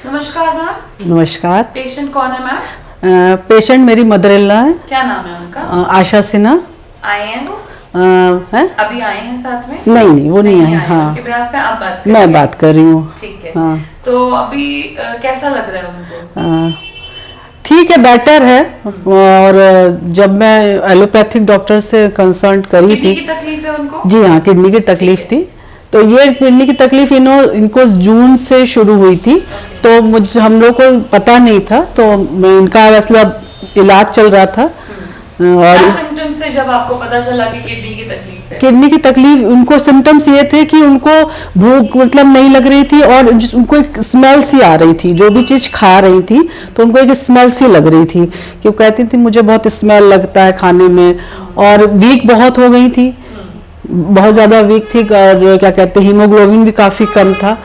नमस्कार मैम। नमस्कार। पेशेंट कौन है मैम? पेशेंट मेरी मदर इन लॉ है। क्या नाम है उनका? आशा सिन्हा। आए हैं वो? है? अभी आए हैं साथ में? नहीं वो नहीं आए। हाँ, उनके बिहाफ पे आप बात कर मैं बात कर रही हूँ। ठीक है। हाँ, तो अभी कैसा लग रहा है उनको? ठीक है, बेटर है। और जब मैं एलोपैथिक डॉक्टर से कंसल्ट करी थी। किडनी की तकलीफ है उनको? जी हाँ, किडनी की तकलीफ थी। तो ये किडनी की तकलीफ इनको जून से शुरू हुई थी। तो हम लोग को पता नहीं था, तो इनका वैसे इलाज चल रहा था। और सिम्टम्स से जब आपको पता चला कि किडनी की तकलीफ है? किडनी की तकलीफ, उनको सिम्टम्स ये थे कि उनको भूख मतलब नहीं लग रही थी और उनको एक स्मेल सी आ रही थी। जो भी चीज़ खा रही थी तो उनको एक स्मेल सी लग रही थी कि वो कहती थी मुझे बहुत स्मेल लगता है खाने में। और वीक बहुत हो गई थी, बहुत ज़्यादा वीक थी। और क्या कहते हैं, हीमोग्लोबिन भी काफ़ी कम था।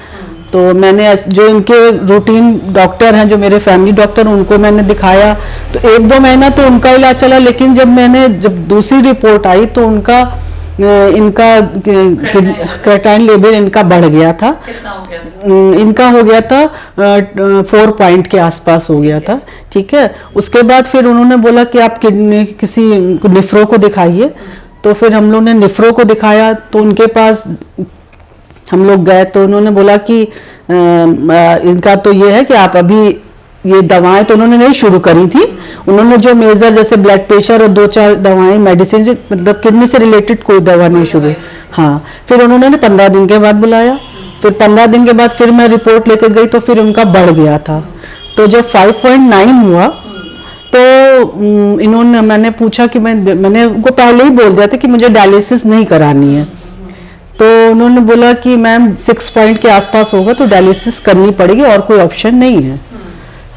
तो मैंने जो इनके रूटीन डॉक्टर हैं, जो मेरे फैमिली डॉक्टर, उनको मैंने दिखाया। तो 1-2 महीना तो उनका इलाज चला, लेकिन जब दूसरी रिपोर्ट आई तो इनका क्रेटाइन लेवल इनका बढ़ गया था। कितना हो गया था? इनका हो गया था 4 पॉइंट के आसपास हो गया था। ठीक है। उसके बाद फिर उन्होंने बोला कि आप किसी नेफ्रो को दिखाइए। तो फिर हम लोग ने नेफ्रो को दिखाया। तो उनके पास हम लोग गए तो उन्होंने बोला कि इनका तो ये है कि आप अभी ये दवाएं तो उन्होंने नहीं शुरू करी थी। उन्होंने जो मेजर जैसे ब्लड प्रेशर और 2-4 दवाएं मेडिसिन, मतलब किडनी से रिलेटेड कोई दवा नहीं शुरू। हाँ, फिर उन्होंने 15 दिन के बाद बुलाया। फिर 15 दिन के बाद फिर मैं रिपोर्ट लेकर गई तो फिर उनका बढ़ गया था। तो जब 5.9 हुआ तो मैंने पूछा कि मैंने उनको पहले ही बोल दिया था कि मुझे डायलिसिस नहीं करानी है। तो उन्होंने बोला कि मैम 6 पॉइंट के आसपास होगा तो डायलिसिस करनी पड़ेगी, और कोई ऑप्शन नहीं है।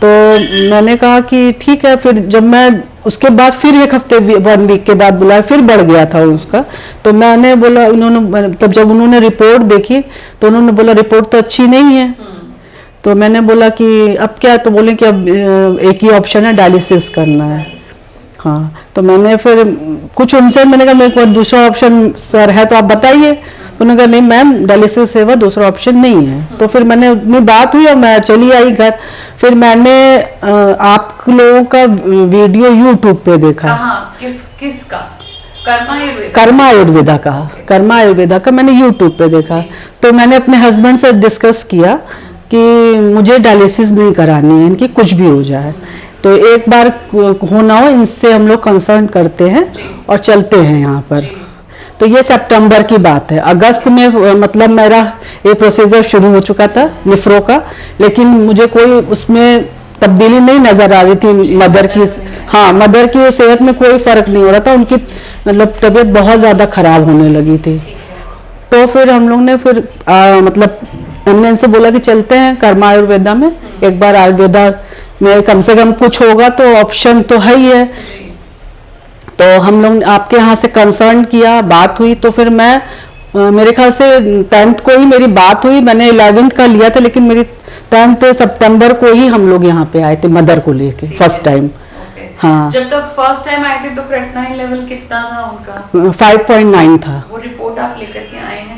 तो मैंने कहा कि ठीक है। फिर जब मैं उसके बाद फिर 1 हफ्ते 1 वीक के बाद बुलाया, फिर बढ़ गया था उसका। तो मैंने बोला, तब जब उन्होंने रिपोर्ट देखी तो उन्होंने बोला रिपोर्ट तो अच्छी नहीं है। तो मैंने बोला कि अब क्या? तो बोले कि अब एक ही ऑप्शन है, डायलिसिस करना है। हाँ, तो मैंने फिर कुछ उनसे मैंने कहा मेरे को दूसरा ऑप्शन सर है तो आप बताइए। तो उन्होंने कहा नहीं मैम, डायलिसिस सेवा दूसरा ऑप्शन नहीं है। तो फिर मैंने उतनी बात हुई और मैं चली आई घर। फिर मैंने आप लोगों का वीडियो यूट्यूब पे देखा। किसका? कर्मा आयुर्वेदा का। कर्मा आयुर्वेदा का मैंने यूट्यूब पे देखा। तो मैंने अपने हस्बैंड से डिस्कस किया कि मुझे डायलिसिस नहीं करानी है, इनकी कुछ भी हो जाए। तो एक बार होना हो, इनसे हम लोग कंसल्ट करते हैं और चलते हैं यहाँ पर। तो ये सितंबर की बात है। अगस्त में मतलब मेरा ये प्रोसीजर शुरू हो चुका था नेफ्रो का, लेकिन मुझे कोई उसमें तब्दीली नहीं नजर आ रही थी मदर की। हाँ, मदर की सेहत में कोई फर्क नहीं हो रहा था। उनकी मतलब तबीयत बहुत ज़्यादा खराब होने लगी थी। तो फिर हम लोग ने फिर मतलब हमने इनसे बोला कि चलते हैं कर्मा आयुर्वेदा में, एक बार आयुर्वेदा में कम से कम कुछ होगा तो ऑप्शन तो है ही है। तो हम लोग आपके यहाँ से कंसर्न किया, बात हुई। तो फिर मैं मेरे ख्याल से 10th को ही मेरी बात हुई। मैंने 11th का लिया था, लेकिन मेरी 10th सितंबर को ही हम लोग यहाँ पे आए थे मदर को लेके फर्स्ट टाइम। हाँ, जब तब फर्स्ट टाइम आए थे तो क्रेटाइन लेवल कितना था उनका? 5.9 था। वो रिपोर्ट आप लेकर के आए हैं?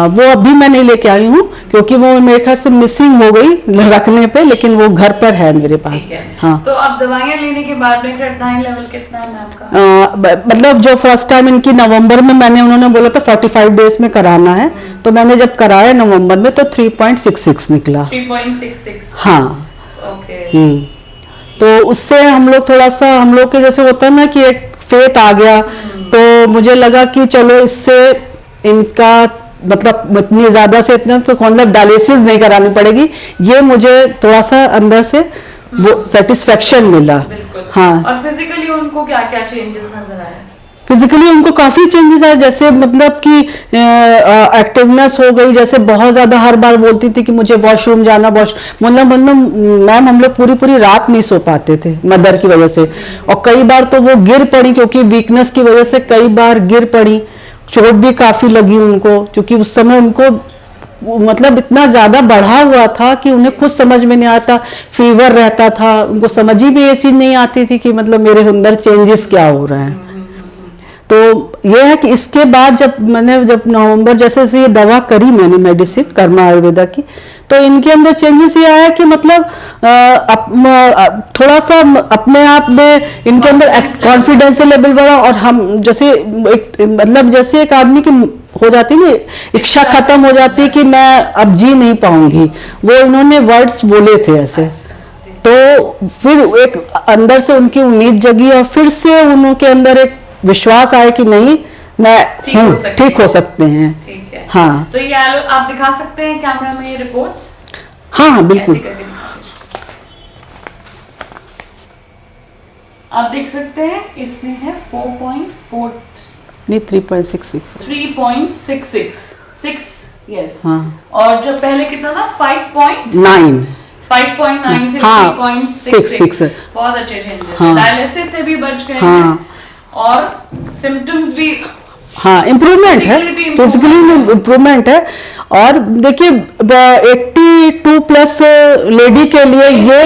वो अभी मैं नहीं लेके आई हूँ क्योंकि वो मेरे ख्याल से मिसिंग हो गई रखने पे, लेकिन वो घर पर है मेरे पास। हाँ। तो अब दवाइयाँ लेने के बाद में क्रेटाइन लेवल कितना है मैम का? मतलब जो फर्स्ट टाइम इनकी नवंबर में उन्होंने बोला था 45 डेज में कराना है। तो मैंने जब कराया नवंबर में तो 3.66 निकला। 3.66? हाँ। ओके। तो उससे हम लोग थोड़ा सा, हम लोग के जैसे होता है ना कि एक फेथ आ गया। तो मुझे लगा कि चलो इससे इनका मतलब इतनी ज्यादा से इतना तो मतलब डायलिसिस नहीं करानी पड़ेगी। ये मुझे थोड़ा सा अंदर से वो सेटिस्फेक्शन मिला। हाँ। और फिजिकली उनको क्या क्या चेंजेस नजर आए? फिजिकली उनको काफी चेंजेस आए, जैसे मतलब कि एक्टिवनेस हो गई। जैसे बहुत ज्यादा हर बार बोलती थी कि मुझे वॉशरूम जाना, मतलब मैम हम लोग पूरी रात नहीं सो पाते थे मदर की वजह से। और कई बार तो वो गिर पड़ी, क्योंकि वीकनेस की वजह से कई बार गिर पड़ी। चोट भी काफी लगी उनको, क्योंकि उस समय उनको मतलब इतना ज्यादा बढ़ा हुआ था कि उन्हें कुछ समझ में नहीं आता। फीवर रहता था, उनको समझ ही भी ऐसी नहीं आती थी कि मतलब मेरे अंदर चेंजेस क्या हो रहे हैं। तो ये है कि इसके बाद जब नवंबर जैसे से ये दवा करी मैंने मेडिसिन कर्मा आयुर्वेदा की, तो इनके अंदर चेंजेस ये आया कि मतलब थोड़ा सा अपने आप में इनके अंदर कॉन्फिडेंस लेवल बढ़ा। और हम जैसे मतलब जैसे एक आदमी की हो जाती है ना इच्छा खत्म हो जाती है कि मैं अब जी नहीं पाऊंगी, वो इन्होंने वर्ड्स बोले थे ऐसे, तो फिर एक अंदर से उनकी उम्मीद जगी और फिर से उनके अंदर एक विश्वास आया कि नहीं मैं हूँ, ठीक हो सकते हैं। ठीक है। हाँ, तो ये आप दिखा सकते हैं कैमरा में ये रिपोर्ट्स? हाँ हाँ बिल्कुल। आप देख सकते हैं इसमें है 4.4 नहीं 3.66 3.66 यस। हाँ, और जो पहले कितना था 5.9 से हाँ 3.66 बहुत अच्छे चेंजेस। हाँ, डायलिसिस से भी बच गए हाँ, हैं और सिम्टम्स भी हाँ इम्प्रूवमेंट है, फिजिकली इम्प्रूवमेंट है। और देखिए 82 प्लस लेडी के लिए ये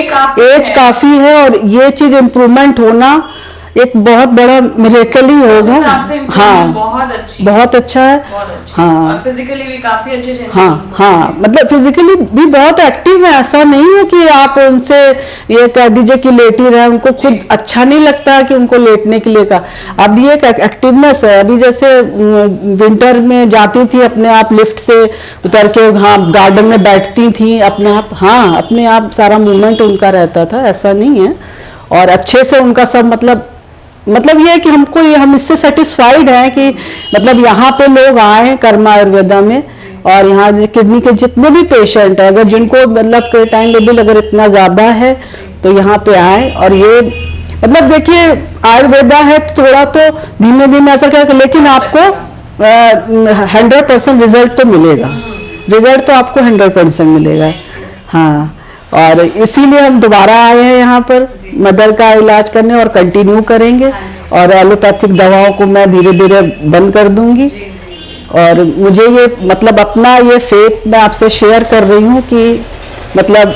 एज काफी है और ये चीज इम्प्रूवमेंट होना एक बहुत बड़ा मिरेकल ही होगा। हाँ बहुत अच्छा है। हाँ और फिजिकली भी काफी अच्छे चेंजेस। हाँ हाँ मतलब फिजिकली भी बहुत एक्टिव है, ऐसा नहीं है कि आप उनसे ये कह दीजिए कि लेटी रहे, उनको खुद अच्छा नहीं लगता है कि उनको लेटने के लिए का। अब ये एक एक्टिवनेस है। अभी जैसे विंटर में जाती थी अपने आप लिफ्ट से उतर के, हाँ गार्डन में बैठती थी अपने आप, हाँ अपने आप सारा मूवमेंट उनका रहता था, ऐसा नहीं है। और अच्छे से उनका सब मतलब ये है कि हमको ये हम इससे सेटिस्फाइड हैं कि मतलब यहाँ पे लोग आए कर्मा आयुर्वेदा में, और यहाँ किडनी के जितने भी पेशेंट है अगर जिनको मतलब क्रिएटिनिन लेवल अगर इतना ज़्यादा है तो यहाँ पे आए। और ये मतलब देखिए आयुर्वेदा है तो थोड़ा तो धीमे धीमे असर करेगा, लेकिन आपको 100% रिजल्ट तो मिलेगा, रिजल्ट तो आपको 100% मिलेगा। हाँ, और इसीलिए हम दोबारा आए हैं यहाँ पर मदर का इलाज करने और कंटिन्यू करेंगे। और एलोपैथिक दवाओं को मैं धीरे धीरे बंद कर दूंगी। और मुझे ये मतलब अपना ये फेथ मैं आपसे शेयर कर रही हूँ कि मतलब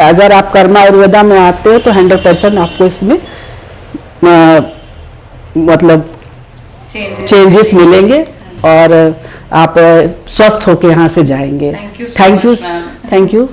अगर आप कर्मा आयुर्वेदा में आते हो तो 100% आपको इसमें मतलब चेंजेस मिलेंगे और आप स्वस्थ होके यहाँ से जाएंगे। Thank you.